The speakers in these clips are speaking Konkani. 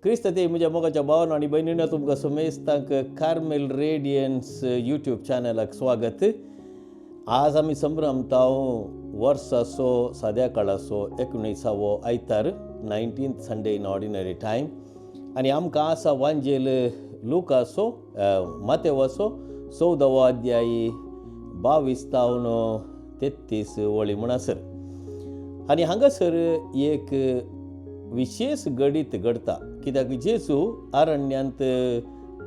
क्रिस्त ते म्हज्या मोगाच्या भावांनो आनी भयणींनो तुमकां समेस्तांक कार्मेल रेडियन्स यूट्यूब चॅनलाक स्वागत. आज आमी संभ्रमताव वर्साचो साद्या काळाचो 19वो आयतार 19th Sunday in ordinary time आनी आमकां आसा वांजेल लुकाचो मातेवाचो 14वो अध्यायी 22-33 वळी म्हणसर. आनी हांगासर एक विशेष गडीत घडता, कित्याक जेजू अरण्यांत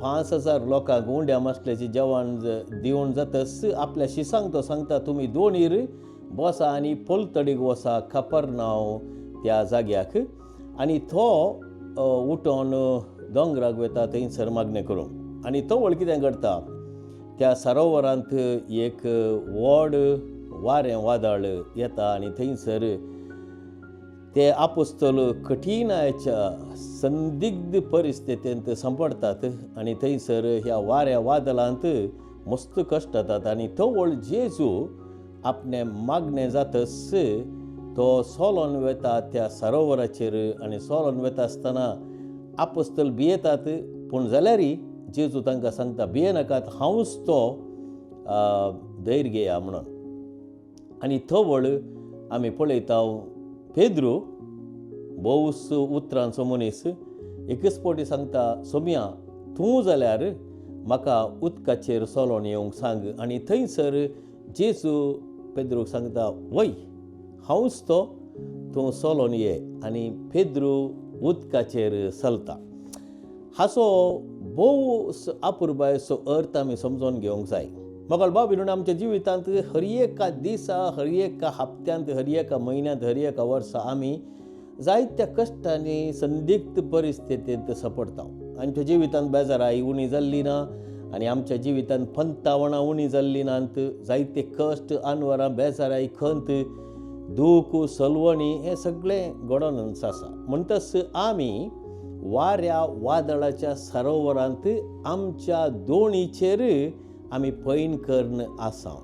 5,000 लोकांक उंड्या मासल्याचें जेवण दिवन जातस आपल्या शिसांक तो सांगता, तुमी दोणीर बसा आनी पोलतडीक वसा कफरनाव त्या जाग्याक. आनी तो उठोन दोंगराक वता थंयसर मागणें करूंक. आनी तो वळ कितें घडटा, त्या सरोवरांत एक व्हड वारें वादळ येता आनी थंयसर ते आपोस्तल कठिणाच्या संदिग्ध परिस्थितींत सांपडतात आनी थंयसर ह्या वाऱ्या वादळांत मस्त कश्ट जातात. आनी तो व्हड जेजू आपणे मागणें जातस तो सोलोन वता त्या सरोवराचेर. आनी सोलोन वता आसतना आपोस्तल भियेतात, पूण जाल्यारय जेजू तांकां सांगता, भियेनाकात, हांवूच तो, धैर्य घेया म्हणून. आनी तो व्हड आमी पळयता पेद्रू, भोवूस उतरांचो मनीस, एकच फावटी सांगता, सोम्या तूं जाल्यार म्हाका उदकाचेर सोलोन येवंक सांग. आनी थंयसर जेजू पेद्रूक सांगता, वय हांवूच तो, तूं सोलोन ये. आनी पेद्रू उदकाचेर चलता. हाचो भोव अपुरबायचो अर्थ आमी समजून घेवंक जाय. मोगाळ भाव भयणींनो, आमच्या जिवितांत हर एका दिसा, हर एका हप्त्यांत, हर एका म्हयन्यांत, हर एका वर्सा आमी जायत्या कश्टांनी संदिग्ध परिस्थितींत सांपडटा. आमच्या जिवितांत बेजाराई उणी जाल्ली ना आनी आमच्या जिवितांत पंतावणां उणी जाल्ली नात. जायते कश्ट, अनवरां, बेजाराई, खंत, दूख, सलवणी हें सगळें घडोनच आसा. म्हणटच आमी वाऱ्या वादळाच्या सरोवरांत आमच्या दोणीचेर आमी पैन करन आसा.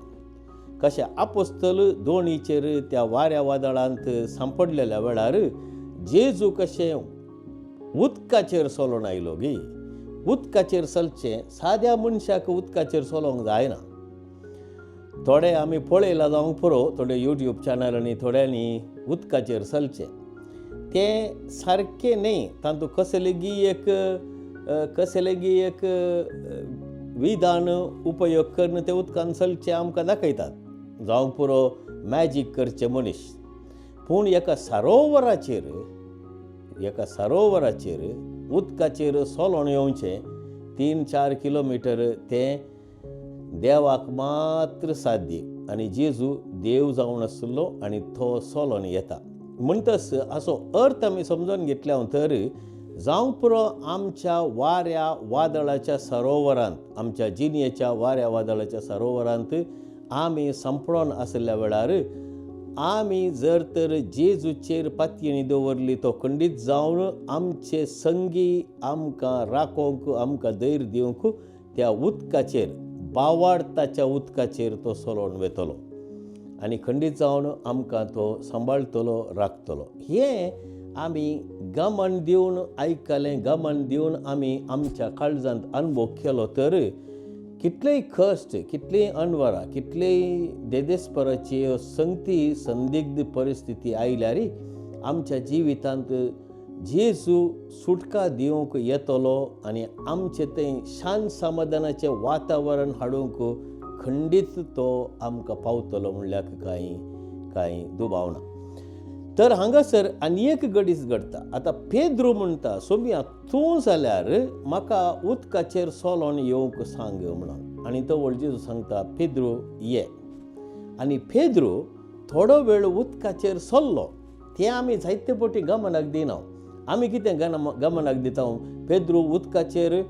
कशें आपोस्तल दोणीचेर त्या वाऱ्या वादळांत सांपडलेल्या वेळार जेजू कशें उदकाचेर सोलोन आयलो गे. उदकाचेर चलचें साद्या मनशाक उदकाचेर चलोवंक जायना. थोडे आमी पळयला जावंक पुरो, थोडे यूट्यूब चॅनलांनी थोड्यांनी उदकाचेर चलचें. तें सारकें न्ही. तातूंत कसलेगी एक विधान उपयोग करून ते उदकान चलचें आमकां दाखयतात. जावंक पुरो मॅजीक करचे मनीस. पूण एका सरोवराचेर उदकाचेर सोलोन येवचें 3-4 किलोमिटर तें देवाक मात्र साध्य. आनी जेजू देव जावन आसलो आनी तो सोलोन येता. म्हणटच हाचो अर्थ आमी समजून घेतल्या तर जावंक पुरो आमच्या वाऱ्या वादळाच्या सरोवरांत, आमच्या जिणेच्या वाऱ्या वादळाच्या सरोवरांत आमी सांपडोन आसल्या वेळार आमी जर तर जेजूचेर पातयेणी दवरली, तो खंडीत जावन आमचे संगी आमकां राखोवंक, आमकां धैर्य दिवंक त्या उदकाचेर, बावाडताच्या उदकाचेर तो सोलोन वेतलो आनी खंडीत जावन आमकां तो सांबाळटलो, राखतलो. हें आमी गमन दिवन आयकलें, गमन दिवन आमी आमच्या काळजांत अनुभव केलो तर कितलेय कश्ट, कितलीय अनवरां, कितलेय देदेस्पराची संगती, संदिग्ध परिस्थिती आयल्यार आमच्या जिवितांत जेजू सुटका दिवंक येतलो आनी आमचें तें शांत समाधानाचें वातावरण हाडूंक खंडीत तो आमकां पावतलो म्हणल्यार कांय दुबाव ना. तर हांगासर आनी एक गडीस घडटा. आतां पेद्रू म्हणटा, सोम्या तूं जाल्यार म्हाका उदकाचेर सोलोन येवंक सांग म्हणून. आनी तो व्हड जेजू सांगता, पेद्रू ये. आनी पेद्रू थोडो वेळ उदकाचेर चल्लो. तें आमी जायते फावटी गमनाक दिना. आमी कितें गमनाक दिता, पेद्रू उदकाचेर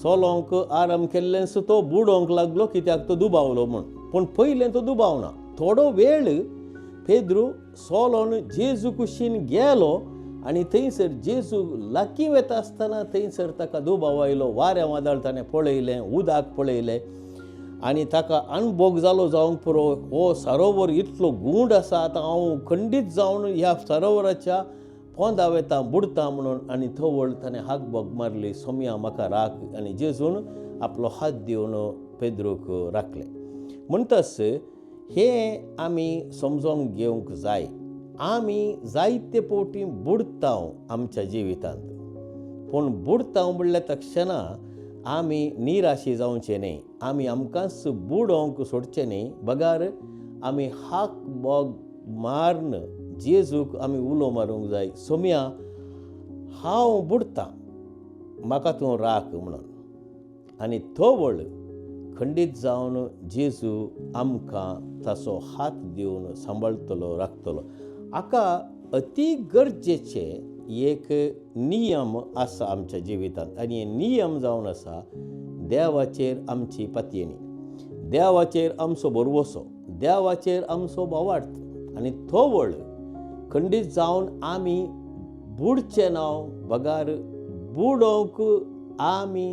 सोलोंक आराम केल्लेंच तो बुडोवंक लागलो कित्याक तो दुबावलो म्हूण. पूण पयलें तो दुबावना. थोडो वेळ पेद्रू सोलोन जेजू कुशीन गेलो आनी थंयसर जेजू लागीं वता आसतना थंयसर ताका दुबाव आयलो. वाऱ्या वादळ ताणें पळयलें, उदक पळयलें आनी ताका अणभव जालो जावंक पुरो, हो सरोवर इतलो गूंड आसा, आतां हांव खंडीत जावन ह्या सरोवराच्या पोंदा वेता बुडता म्हणून आनी थंय ताणें हाक बोग मारली, सोम्या म्हाका राख. आनी जेजून आपलो हात दिवन पेद्रूक राखले. म्हणटस हे आमी समजोंक घेवंक जाय. आमी जायते फावटी बुडता आमच्या जिवितांत, पूण बुडता म्हणल्या तक्षणा आमी निराशी जावचें न्ही. आमी आमकांच बुडोवंक सोडचें न्ही. बगार आमी हाक बोग मारन जेजूक आमी उलो मारूंक जाय, सोम्या हांव बुडतां, म्हाका तूं राख म्हणून. आनी थंय खंडीत जावन जेजू आमकां ताचो हात दिवन सांबाळटलो, राखतलो. हाका अति गरजेचे एक नियम आसा आमच्या जिवितांत. आनी हे नियम जावन आसा देवाचेर आमची पातयेणी, देवाचेर आमचो भरवोसो, देवाचेर आमचो बोवार्थ. आनी थंय खंडीत जावन आमी बुडचे ना. बगार बुडोवंक आमी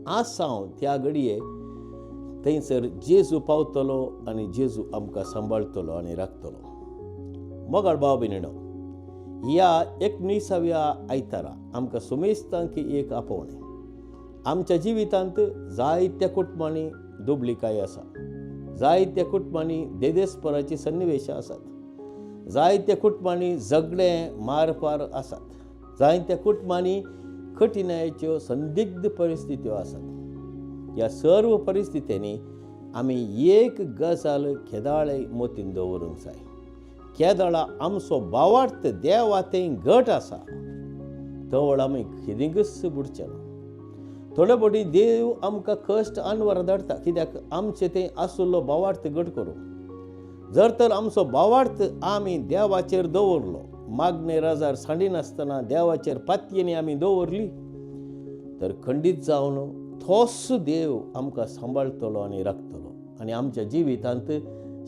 आसांव त्या घडये थंयसर जेजू पावतलो आनी जेजू आमकां सांबाळटलो आनी राखतलो. मोगाळ भाव भयणीनो, ह्या 19व्या आयतारा आमकां सुमेस्तांकी एक आपोवणें. आमच्या जिवितांत जायत्या कुटुंबांनी दुबळीकाय आसा, जायत्या कुटुंबांनी देदेस्पराची सन्निवेशां आसात, जायत्या कुटुंबांनी झगडे मारपार आसात, जायत्या कुटुंबांनी कठिनायेच्यो संदिग्ध परिस्थित्यो आसात. ह्या सर्व परिस्थितींनी आमी एक गजाल केदाळे मोतीन दवरूंक जाय. केदाळा आमचो भावार्थ देवातें घट आसा. थंय आमी खिदिंगच बुडचे ना. थोडे फावटी देव आमकां कश्ट अनवर धाडटा, कित्याक आमचें तें आसुल्लो भावार्थ घट करूंक. जर तर आमचो भावार्थ आमी देवाचेर दवरलो, मागणे राजार सांडिनासतना देवाचेर पातयेनी आमी दवरली, तर खंडीत जावन तोच देव आमकां सांबाळटलो आनी राखतलो. आनी आमच्या जिवितांत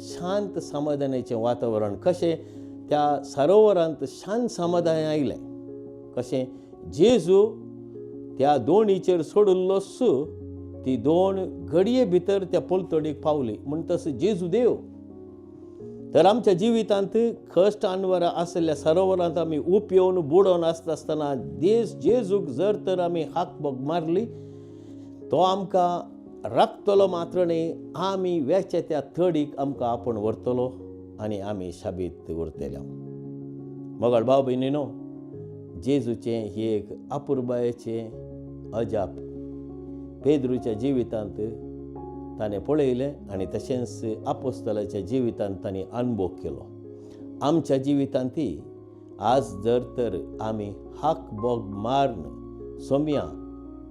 शांत समाधानाचें वातावरण, कशें त्या सरोवरांत शांत समाधान आयलें, कशें जेजू त्या दोणीचेर सोडुल्लोच ती दोन घडये भितर त्या पोलतडीक पावली. म्हणटस जेजू देव. तर आमच्या जिवितांत कश्ट अनवरां आसलेल्या सरोवरांत आमी उप येवन बुडोवन आसतना जेजूक जर तर आमी हाक बोग मारली, तो आमकां राखतलो मात्र न्ही, आमी वेचे त्या थडीक आमकां आपूण व्हरतलो आनी आमी शाबीत उरतले. मोगाळ भाव भयणीनो, जेजूचें ही एक अपुर्बायेचें अजाप पेद्रूच्या जिवितांत ताणें पळयलें आनी तशेंच आपोस्तलाच्या जिवितांत ताणें अनुभव केलो. आमच्या जिवितांतय आज जर तर आमी हाक बोग मारन, सोम्या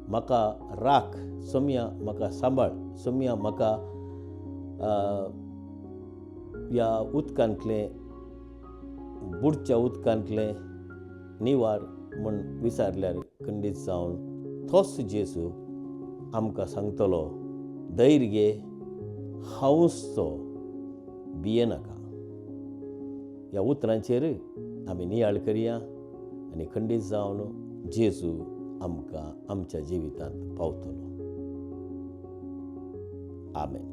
म्हाका राख, सोम्या म्हाका सांबाळ, सोम्या म्हाका ह्या उदकांतलें बुडच्या उदकांतलें निवार म्हूण विचारल्यार खंडीत जावन तोच जेजू आमकां सांगतलो, धैर्य घे, हांवूच तो, भियेनाका. ह्या उतरांचेर आमी नियाळ करया आनी खंडीत जावन जेजू आमकां आमच्या जिवितांत पावतलो. आमेन.